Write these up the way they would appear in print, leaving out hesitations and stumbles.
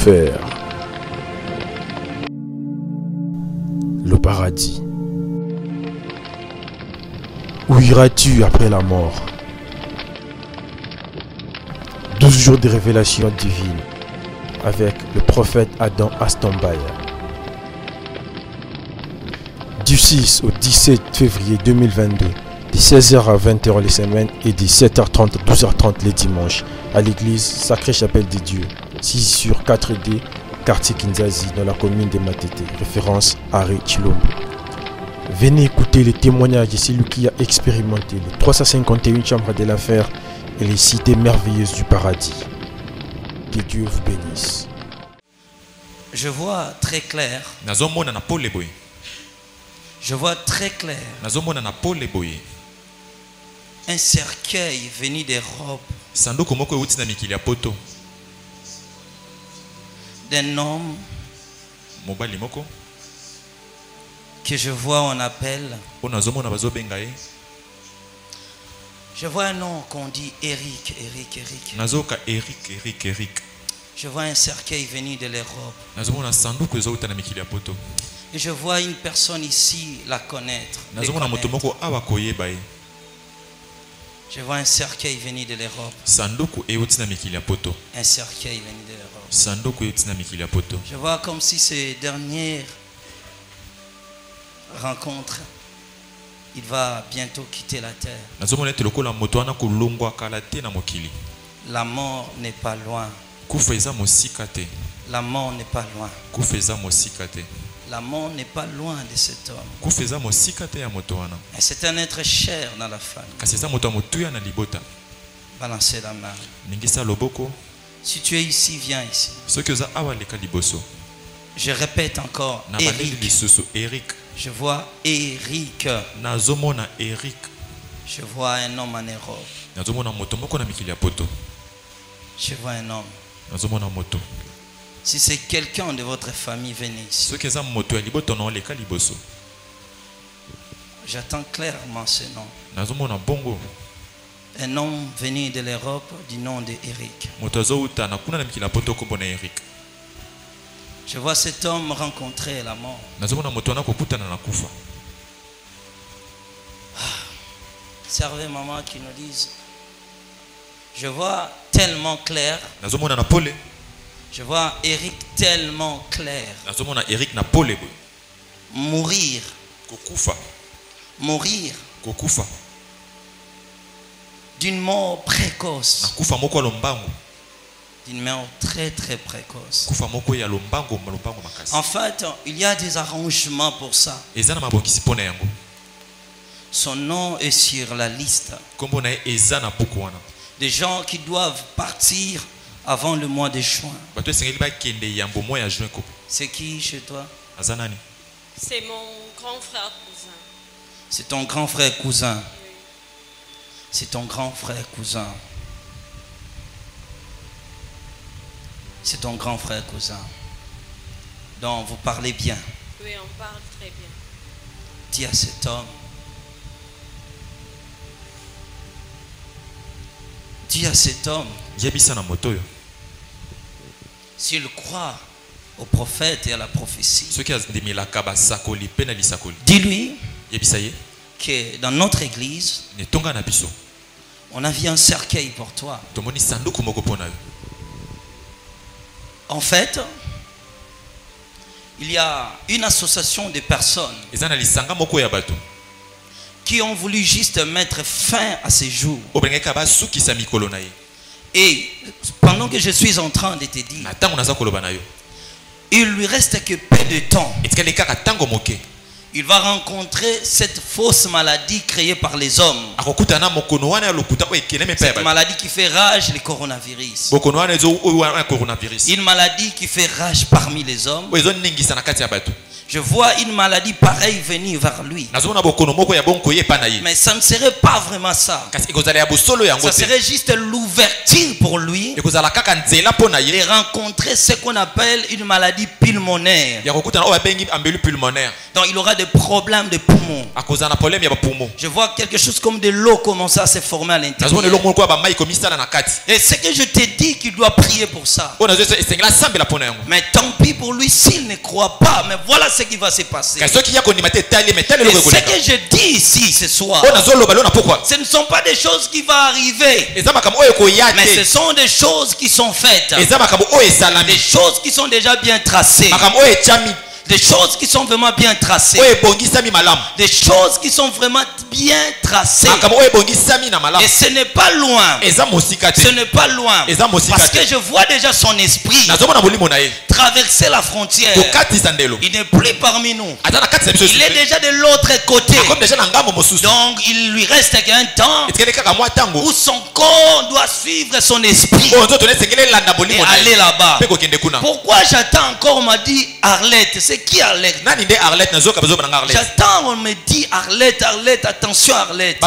l'enfer, le paradis. Où iras-tu après la mort? 12 jours de révélation divine avec le prophète Adam Astombaï. Du 6 au 17 février 2022, de 16h à 20h les semaines et de 7h30 à 12h30 les dimanches, à l'église Sacrée Chapelle des Dieux, 6 sur 4D, quartier Kinzazi, dans la commune de Matete, référence Harry Chilombo. Venez écouter les témoignages de celui qui a expérimenté les 351 chambres de l'enfer et les cités merveilleuses du paradis. Que Dieu vous bénisse. Je vois très clair. Je vois très clair. Un cercueil venu des robes d'un homme que je vois, on appelle. Je vois un nom qu'on dit Eric. Je vois un cercueil venu de l'Europe. Et je vois une personne ici la connaître. Je vois un cercueil venu de l'Europe. Un cercueil venu de l'Europe. Je vois comme si ces dernières rencontres, il va bientôt quitter la terre. La mort n'est pas loin. La mort n'est pas loin. La mort n'est pas loin de cet homme. Et c'est un être cher dans la famille. Balancez la main. Si tu es ici, viens ici. Je répète encore, Eric. Je vois Eric. Je vois un homme en Europe. Je vois un homme. Si c'est quelqu'un de votre famille, venez ici. J'attends clairement ce nom. Un homme venu de l'Europe du nom de Eric. Je vois cet homme rencontrer la mort. Servez maman qui nous dise. Je vois tellement clair. Je vois Eric tellement clair. Mourir. Mourir. D'une mort précoce. D'une mort très très précoce. En fait, il y a des arrangements pour ça. Son nom est sur la liste. Des gens qui doivent partir avant le mois de juin. C'est qui chez toi? C'est mon grand frère cousin. C'est ton grand frère cousin. C'est ton grand frère cousin. C'est ton grand frère cousin. Donc vous parlez bien. Oui, on parle très bien. Dis à cet homme. Dis à cet homme. S'il croit au prophète et à la prophétie, dis-lui que dans notre église, on a vu un cercueil pour toi. En fait, il y a une association de personnes qui ont voulu juste mettre fin à ces jours. Et pendant que je suis en train de te dire, il lui reste que peu de temps. Il va rencontrer cette fausse maladie créée par les hommes. Cette maladie qui fait rage, le coronavirus. Une maladie qui fait rage parmi les hommes. Je vois une maladie pareille venir vers lui. Mais ça ne serait pas vraiment ça. Ça serait juste l'ouverture pour lui de rencontrer ce qu'on appelle une maladie pulmonaire. Donc il aura des problèmes de poumons. Je vois quelque chose comme de l'eau commencer à se former à l'intérieur. Et c'est que je t'ai dit qu'il doit prier pour ça. Mais tant pis pour lui s'il ne croit pas. Mais voilà ce qui va se passer. Et ce que je dis ici ce soir, ce ne sont pas des choses qui vont arriver, mais ce sont des choses qui sont faites, des choses qui sont déjà bien tracées, des choses qui sont vraiment bien tracées, des choses qui sont vraiment bien tracées. Et ce n'est pas loin, ce n'est pas loin, parce que je vois déjà son esprit traverser la frontière. Il n'est plus parmi nous, il est déjà de l'autre côté. Donc il lui reste qu'un temps où son corps doit suivre son esprit et aller là-bas. Pourquoi j'attends encore? On m'a dit Arlette. C'est qui Arlette? J'attends, on me dit Arlette, Arlette, attention Arlette.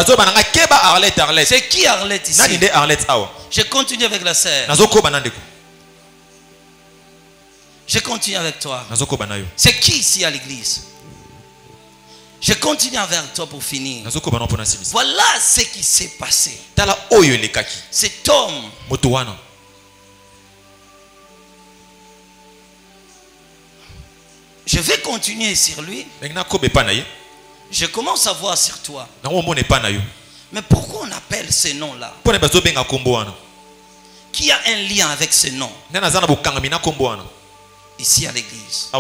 C'est qui Arlette ici? Je continue avec la sœur. Je continue avec toi. C'est qui ici à l'église? Je continue avec toi pour finir. Voilà ce qui s'est passé. Cet homme, je vais continuer sur lui. Je commence à voir sur toi. Mais pourquoi on appelle ce nom-là? Qui a un lien avec ce nom ici à l'église?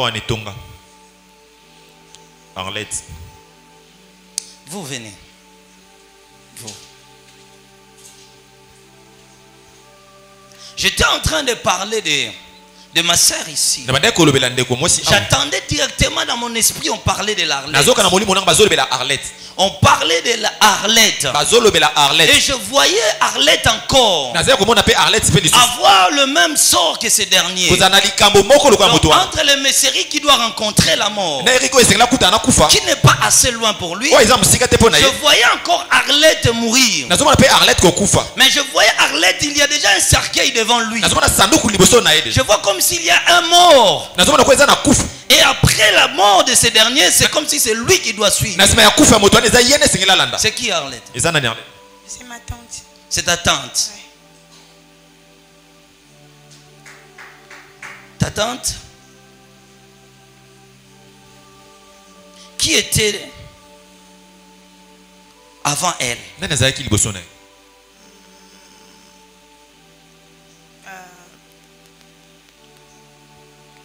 Vous venez. Vous. J'étais en train de parler de ma sœur ici. J'attendais directement dans mon esprit, on parlait de l'Arlette. On parlait de la Arlette. Et je voyais Arlette encore avoir le même sort que ce dernier. Donc, entre les messeries qui doit rencontrer la mort, qui n'est pas assez loin pour lui, je voyais encore Arlette mourir. Mais je voyais Arlette, il y a déjà un cercueil devant lui. Je vois comme s'il y a un mort. Et après la mort de ce dernier, c'est comme si c'est lui qui doit suivre. C'est qui Arlette? C'est ma tante. C'est ta tante. Ouais. Ta tante? Qui était avant elle?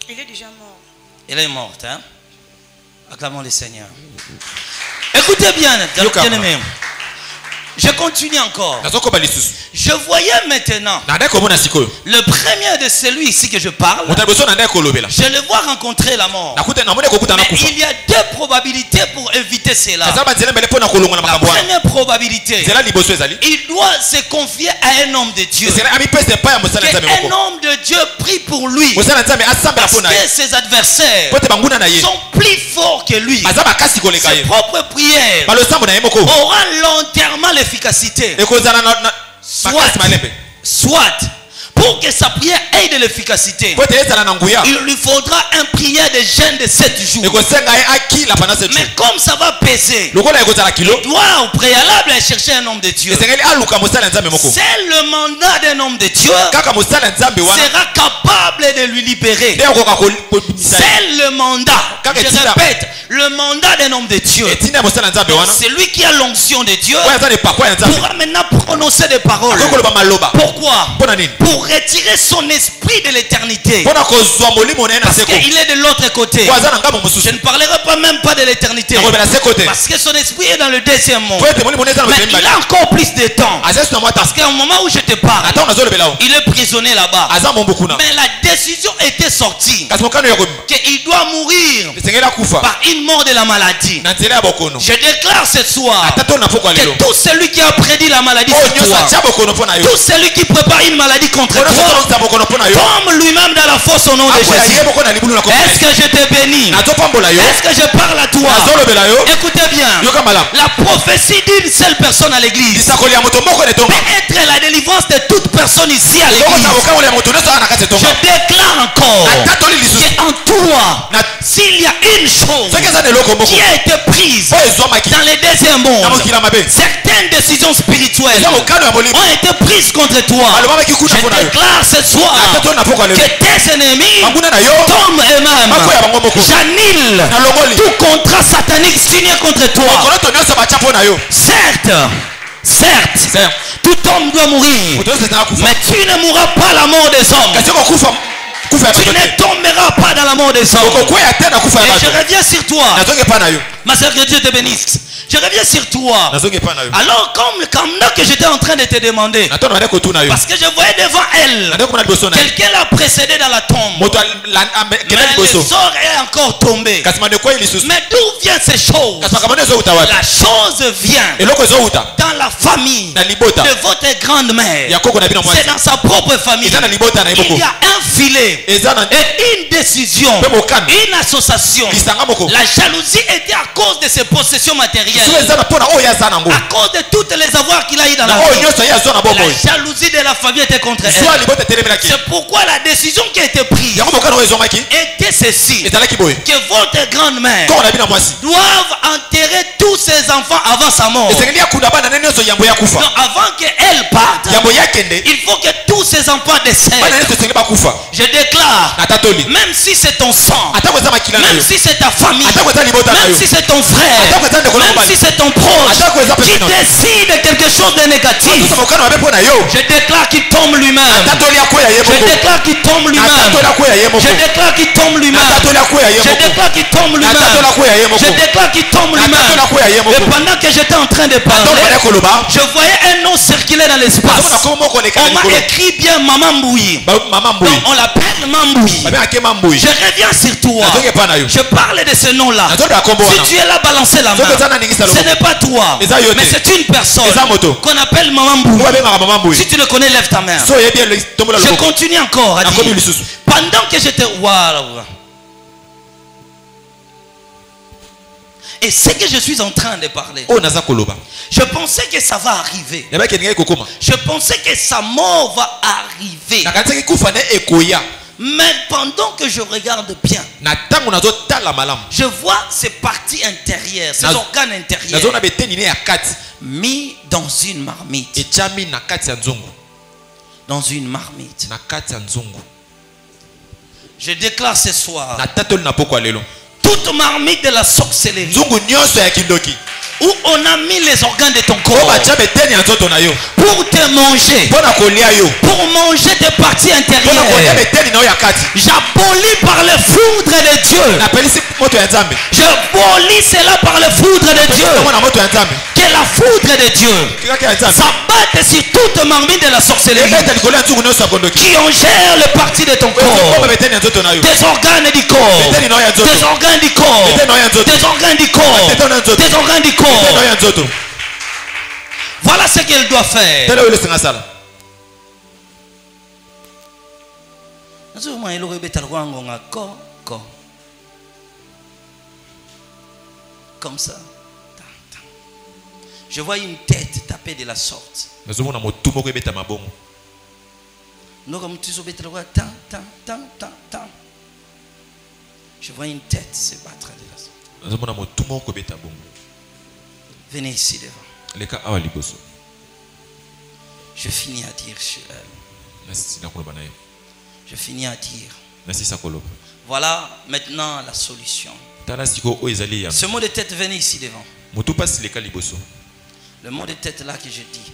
Il est déjà mort. Elle est morte, hein? Acclamons le Seigneur. Écoutez bien, bien-aimés. Je continue encore. Je voyais maintenant le premier de celui ici que je parle. Je le vois rencontrer la mort. Mais il y a deux probabilités pour éviter cela. La première probabilité, il doit se confier à un homme de Dieu. Un homme de Dieu prie pour lui. Parce que ses adversaires sont plus forts que lui. Ses propres prières auront l'entièrement l'efficacité. Soit pour que sa prière ait de l'efficacité, il lui faudra un prière de jeûne de 7 jours. Mais comme ça va peser, il doit au préalable chercher un homme de Dieu. C'est le mandat d'un homme de Dieu sera capable de lui libérer. C'est le mandat. Je répète, le mandat d'un homme de Dieu. C'est lui qui a l'onction de Dieu pourra maintenant prononcer des paroles. Pourquoi? Pour retirer son esprit de l'éternité. Parce qu'il est de l'autre côté. Je ne parlerai pas même pas de l'éternité. Parce que son esprit est dans le deuxième monde. Mais il a encore plus de temps. Parce qu'au moment où je te parle, il est prisonnier là-bas. Mais la décision était sortie qu'il doit mourir par une mort de la maladie. Je déclare ce soir que tout celui qui a prédit la maladie sur toi, tout celui qui prépare une maladie contre toi, tombe lui-même dans la fosse au nom de Jésus. Est-ce que je te bénis? Est-ce que je parle à toi? Écoutez bien, la prophétie d'une seule personne à l'église peut être la délivrance de toute personne ici à l'église. Je déclare encore qu'en toi, s'il y a une chose qui a été prise dans les deuxièmes mondes, certaines décisions spirituelles ont été prises contre toi. Je déclare ce soir que tes ennemis tombent eux-mêmes. J'annule tout contrat satanique signé contre toi. Certes, tout homme doit mourir, mais tu ne mourras pas la mort des hommes. Tu ne tomberas pas dans la mort des hommes. Et je reviens sur toi. Ma soeur, que Dieu te bénisse. Je reviens sur toi. Alors comme que j'étais en train de te demander, parce que je voyais devant elle quelqu'un l'a précédé dans la tombe, mais le sort est encore tombé. Mais d'où viennent ces choses? La chose vient dans la famille de votre grande-mère. C'est dans sa propre famille. Il y a un filet et une décision, une association. La jalousie était à cause de ses possessions matérielles, à cause de toutes les avoirs qu'il a eu dans la vie. La jalousie de la famille était contre elle. C'est pourquoi la décision qui a été prise était ceci: que votre grande-mère doive enterrer tous ses enfants avant sa mort. Non, avant qu'elle parte, il faut que tous ses enfants décèdent. Je déclare, même si c'est ton sang, même si c'est ta famille, même si c'est ton frère, même si c'est ton proche qui décide quelque chose de négatif, je déclare qu'il tombe lui-même. Je déclare qu'il tombe lui-même. Je déclare qu'il tombe lui-même. Je déclare qu'il tombe lui-même. Je déclare qu'il tombe lui-même. Et pendant que j'étais en train de parler, je voyais un nom circuler dans l'espace. On m'a écrit bien Maman Mbouyi. Donc on l'appelle Mamboui. Je reviens sur toi. Je parle de ce nom-là. Si tu es là, balancez la main. Ce n'est pas toi, mais c'est une personne qu'on appelle Maman Mbouyi. Si tu le connais, lève ta main. Je continue encore à dire. Pendant que j'étais... Waouh. Et ce que je suis en train de parler, je pensais que ça va arriver. Je pensais que sa mort va arriver. Mais pendant que je regarde bien, je vois ses parties intérieures, ses organes intérieurs mis dans une marmite. Dans une marmite. Je déclare ce soir, toute marmite de la sorcellerie où on a mis les organes de ton corps pour te manger, pour manger tes parties intérieures, j'abolis par le foudre de Dieu. J'abolis cela par le foudre de Dieu. Que la foudre de Dieu s'abatte sur toute marmite de la sorcellerie qui en gère les parties de ton corps, tes organes du corps, tes organes du corps, tes organes du corps, tes organes du corps. Voilà ce qu'elle doit faire. Comme ça. Je vois une tête taper de la sorte. Je vois une tête se battre de la sorte. Venez ici devant. Je finis à dire chez elle. Je finis à dire. Voilà maintenant la solution. Ce mot de tête, venez ici devant. Le mot de tête là que je dis.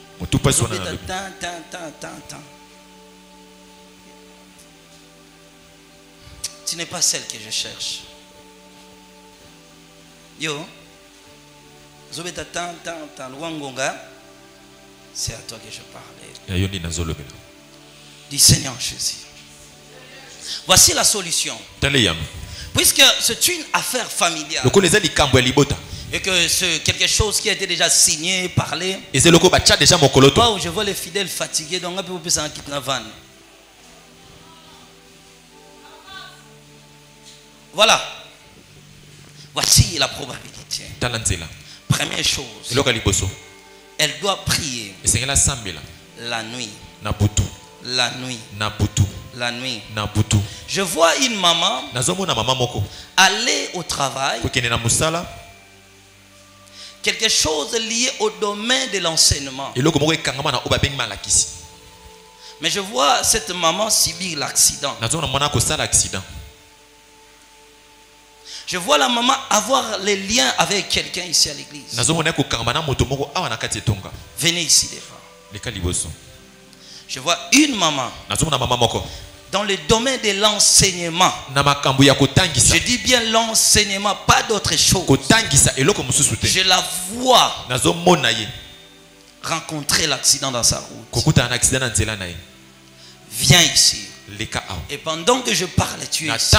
Tu n'es pas celle que je cherche. Yo. C'est à toi que je parlais. Dis Seigneur Jésus. Voici la solution. Puisque c'est une affaire familiale et que c'est quelque chose qui a été déjà signé, parlé. Wow, je vois les fidèles fatigués, donc on peut vous faire un kit navan. Voilà. Voici la probabilité. Première chose. Elle doit prier. La nuit. La nuit. La nuit. Je vois une maman aller au travail. Quelque chose lié au domaine de l'enseignement. Mais je vois cette maman subir l'accident. Je vois la maman avoir les liens avec quelqu'un ici à l'église. Venez ici devant. Je vois une maman dans le domaine de l'enseignement. Je dis bien l'enseignement, pas d'autre chose. Je la vois rencontrer l'accident dans sa route. Viens ici. Et pendant que je parle, tu es ici.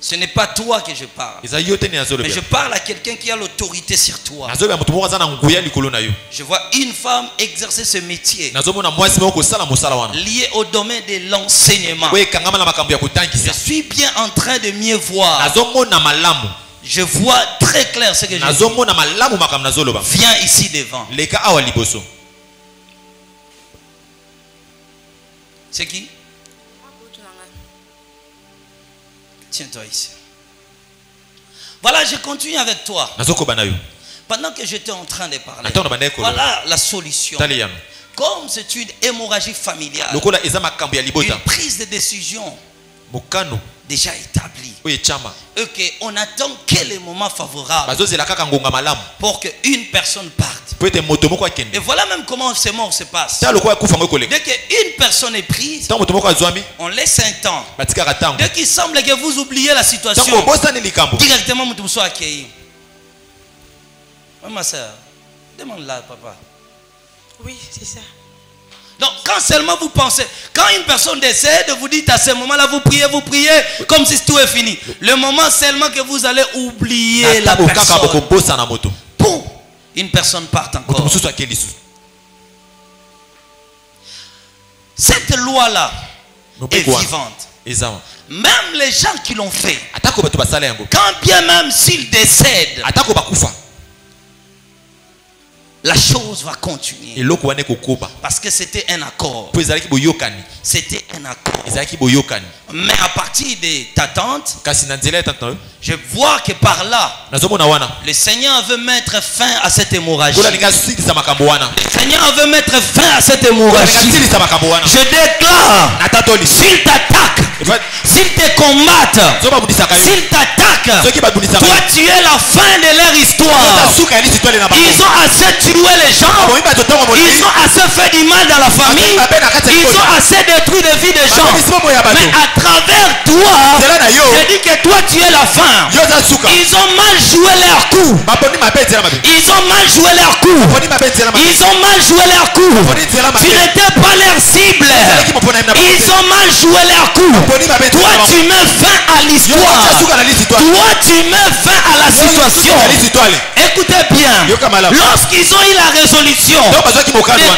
Ce n'est pas toi que je parle. Mais je parle à quelqu'un qui a l'autorité sur toi. Je vois une femme exercer ce métier lié au domaine de l'enseignement. Je suis bien en train de mieux voir. Je vois très clair ce que je dis. Viens ici devant. C'est qui? Tiens-toi ici. Voilà, je continue avec toi. Pendant que j'étais en train de parler, voilà la solution. Comme c'est une hémorragie familiale, une prise de décision déjà établie, ok, on attend quel est le moment favorable pour qu'une personne parte. Et voilà même comment ce mort se passe. Dès qu'une personne est prise, on laisse un temps. Dès qu'il semble que vous oubliez la situation, directement vous soyez accueilli. Ma soeur, demande-la, papa. Oui, c'est ça. Donc quand seulement vous pensez, quand une personne décède, vous dites à ce moment-là, vous priez comme si tout est fini. Le moment seulement que vous allez oublier la personne, boum, une personne part encore. Cette loi-là est vivante. Même les gens qui l'ont fait, quand bien même s'ils décèdent, la chose va continuer. Parce que c'était un accord. C'était un accord. Mais à partir de ta tante, je vois que par là, le Seigneur veut mettre fin à cette hémorragie. Le Seigneur veut mettre fin à cette hémorragie. Je déclare, s'il t'attaque, s'il te combatte, s'il t'attaque, toi tu es la fin de leur histoire. Ils ont assez tué les gens, ils ont assez fait du mal dans la famille, ils ont assez détruit la vie des gens. Mais à travers toi, je dis que toi tu es la fin. Ils ont mal joué leur coup. Ils ont mal joué leur coup. Ils ont mal joué leur coup. Tu n'étais pas leur cible. Ils ont mal joué leur coup. Toi tu mets fin à l'histoire. Toi tu mets fin à la situation. Écoutez bien. Lorsqu'ils ont eu la résolution de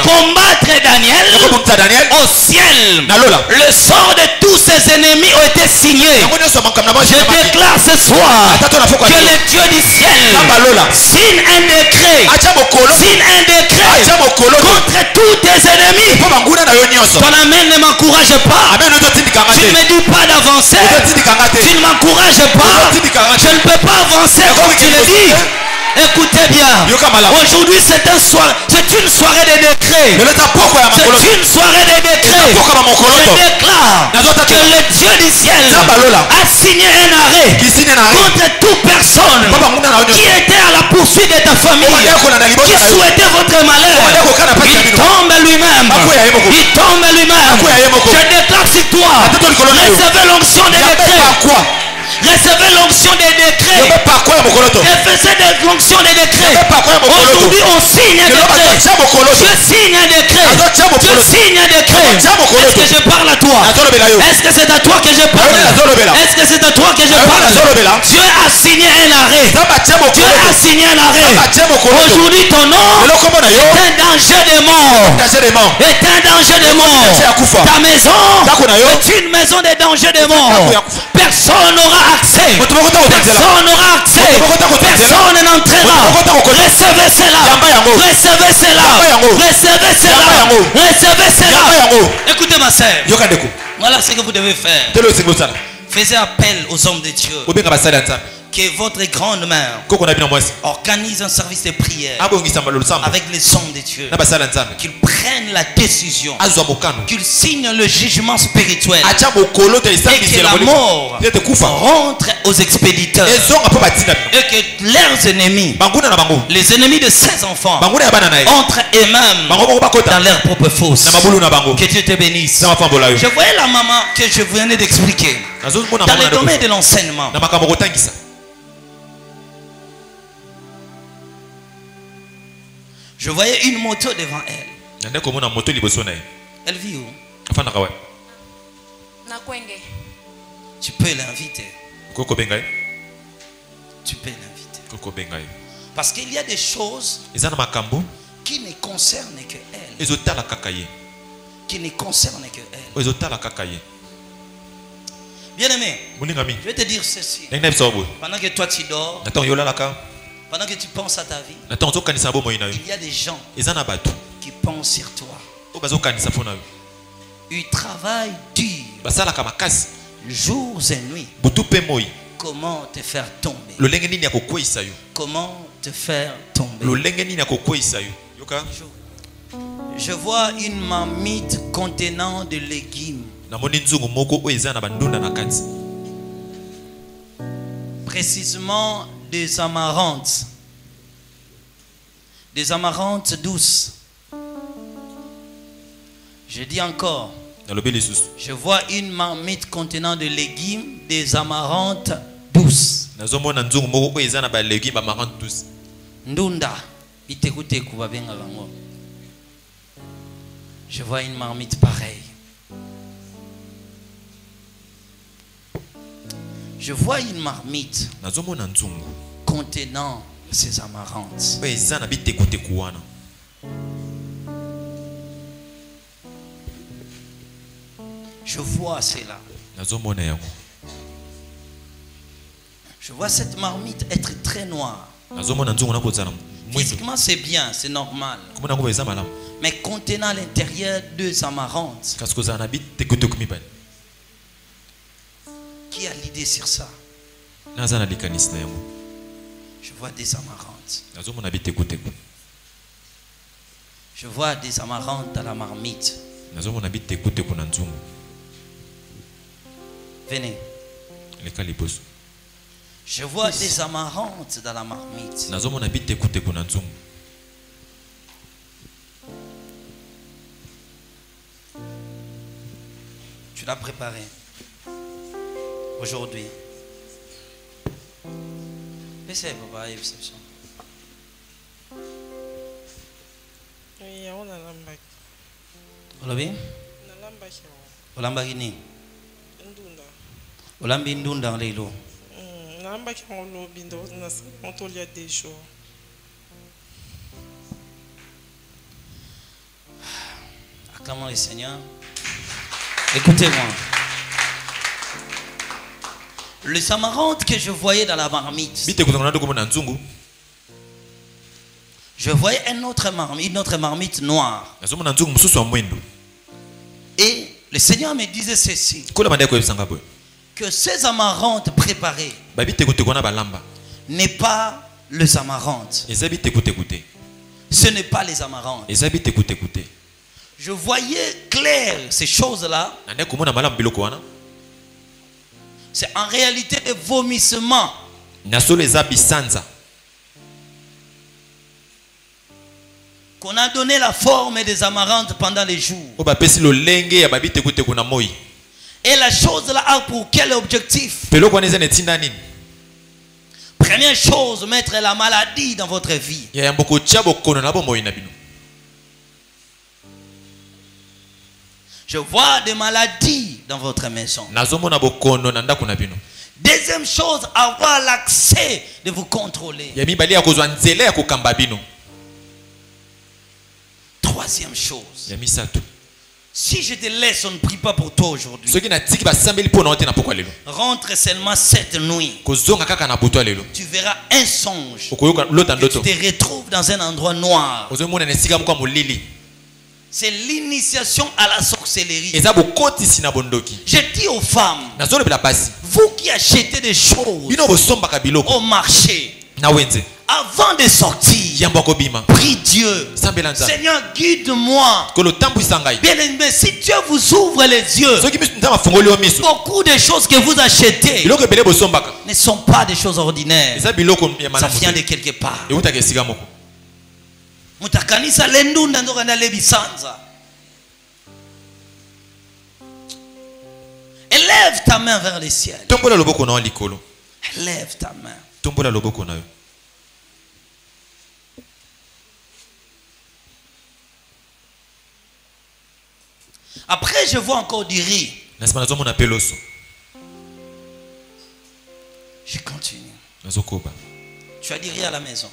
combattre Daniel au ciel, le sort de tous ses ennemis a été signé. Je déclare ce soir que le Dieu du ciel signe un décret contre tous tes ennemis. Ton amen ne m'encourage pas. Tu ne me dis pas d'avancer. Tu ne m'encourages pas. Je ne peux pas avancer comme tu le dis. Écoutez bien, aujourd'hui c'est une soirée de décret. C'est une soirée de décret. Je déclare que le Dieu du ciel a signé un arrêt contre toute personne qui était à la poursuite de ta famille, qui souhaitait votre malheur. Il tombe lui-même. Il tombe lui-même. Je déclare sur toi, recevez l'onction des décrets. Recevez l'onction des décrets. Recevez l'onction des décrets. Aujourd'hui on signe un décret. Je signe un décret. Je signe un décret. Est-ce que je parle à toi? Est-ce que c'est à toi que je parle? Est-ce que c'est à toi que je parle? Dieu a signé un arrêt. Dieu a signé un arrêt. Aujourd'hui, ton nom est un danger de mort. Est un danger de mort. Ta maison est une maison de danger de mort. Personne n'aura accès. Personne n'aura accès. Personne n'entrera. Recevez cela. Recevez cela. Recevez cela. Recevez cela. Écoutez ma sœur. Voilà ce que vous devez faire. Faisez appel aux hommes de Dieu. Que votre grande mère organise un service de prière avec les hommes de Dieu. Qu'ils prennent la décision. Qu'ils signent le jugement spirituel. Et que la mort rentre aux expéditeurs. Et que leurs ennemis, les ennemis de ces enfants, entrent eux-mêmes dans leur propre fosse. Que Dieu te bénisse. Je voyais la maman que je venais d'expliquer dans le domaine de l'enseignement. Je voyais une moto devant elle. Elle vit où? Tu peux l'inviter. Tu peux l'inviter. Parce qu'il y a des choses qui ne concernent que elle. Qui ne concernent que elle. Bien aimé, je vais te dire ceci. Pendant que toi tu dors, pendant que tu penses à ta vie, il y a des gens qui pensent sur toi. Ils travaillent dur, jours et nuits. Comment te faire tomber? Comment te faire tomber? Je vois une marmite contenant de légumes. Précisément des amarantes. Des amarantes douces. Je dis encore. Je vois une marmite contenant de légumes, des amarantes douces. Ndunda. Je vois une marmite pareille. Je vois une marmite contenant ces amarantes. Je vois cela. Je vois cette marmite être très noire. Physiquement c'est bien, c'est normal. Mais contenant à l'intérieur deux amarantes. Qui a l'idée sur ça? Je vois des amarantes. Je vois des amarantes dans la marmite. Venez. Je vois des amarantes dans la marmite. Tu l'as préparé aujourd'hui. Laissez papa exception. Oui, on a l'ambaki. Olabi? Olambaki ni? Ndunda. Olambi ndunda lelo. L'ambaki on lobindo na on il y a des jours. Acclamons le Seigneur. Écoutez-moi. Les amarantes que je voyais dans la marmite. Je voyais une autre marmite noire. Et le Seigneur me disait ceci. Que ces amarantes préparées n'est pas les amarantes. Ce n'est pas les amarantes. Je voyais clair ces choses-là. C'est en réalité des vomissements. Qu'on a donné la forme des amarantes pendant les jours. Et la chose là a pour quel objectif? Première chose, mettre la maladie dans votre vie. Je vois des maladies dans votre maison. Deuxième chose, avoir l'accès de vous contrôler. Troisième chose, si je te laisse, on ne prie pas pour toi aujourd'hui. Rentre seulement cette nuit. Tu verras un songe. Tu te retrouves dans un endroit noir. C'est l'initiation à la sorcellerie. Je dis aux femmes, vous qui achetez des choses au marché, avant de sortir, prie Dieu. Seigneur, guide-moi. Bien aimé, si Dieu vous ouvre les yeux, beaucoup de choses que vous achetez ne sont pas des choses ordinaires. Ça vient de quelque part. Élève ta main vers le ciel. Élève ta main. Après, je vois encore du riz. Je continue. Tu as du riz à la maison.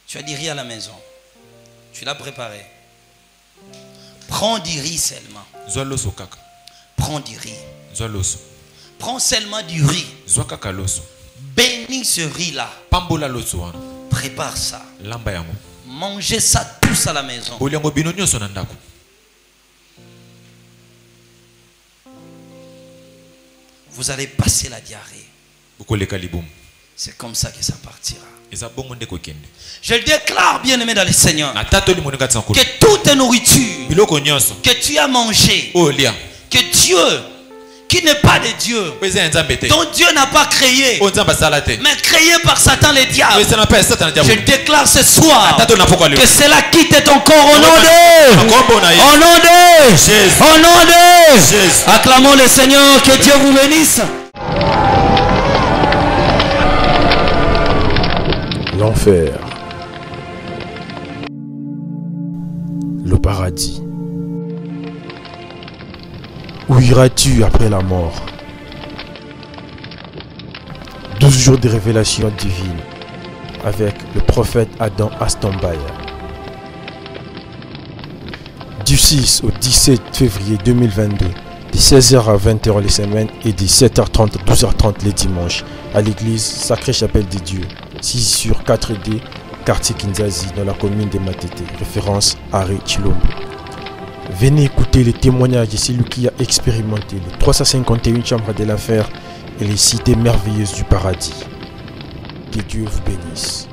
Tu as du riz à la maison. Tu l'as préparé. Prends du riz seulement. Prends du riz. Prends seulement du riz. Bénis ce riz-là. Prépare ça. Mangez ça tous à la maison. Vous allez passer la diarrhée. C'est comme ça que ça partira. Je le déclare, bien aimé dans le Seigneur, que toute nourriture que tu as mangée, que Dieu, qui n'est pas de Dieu, dont Dieu n'a pas créé, mais créé par Satan le diable, je déclare ce soir que cela quitte ton corps au nom de Jésus. Au nom de Jésus. Acclamons le Seigneur, que Dieu vous bénisse. L'enfer, le paradis. Où iras-tu après la mort? 12 jours de révélation divine avec le prophète Adam Astombaye. Du 6 au 17 février 2022, de 16h à 20h les semaines et de 7h30 à 12h30 les dimanches à l'église Sacrée Chapelle des Dieux, 6 sur 4D, quartier Kinzazi, dans la commune de Matete, référence Harry Chilombo. Venez écouter les témoignages de celui qui a expérimenté les 351 chambres de l'enfer et les cités merveilleuses du paradis. Que Dieu vous bénisse.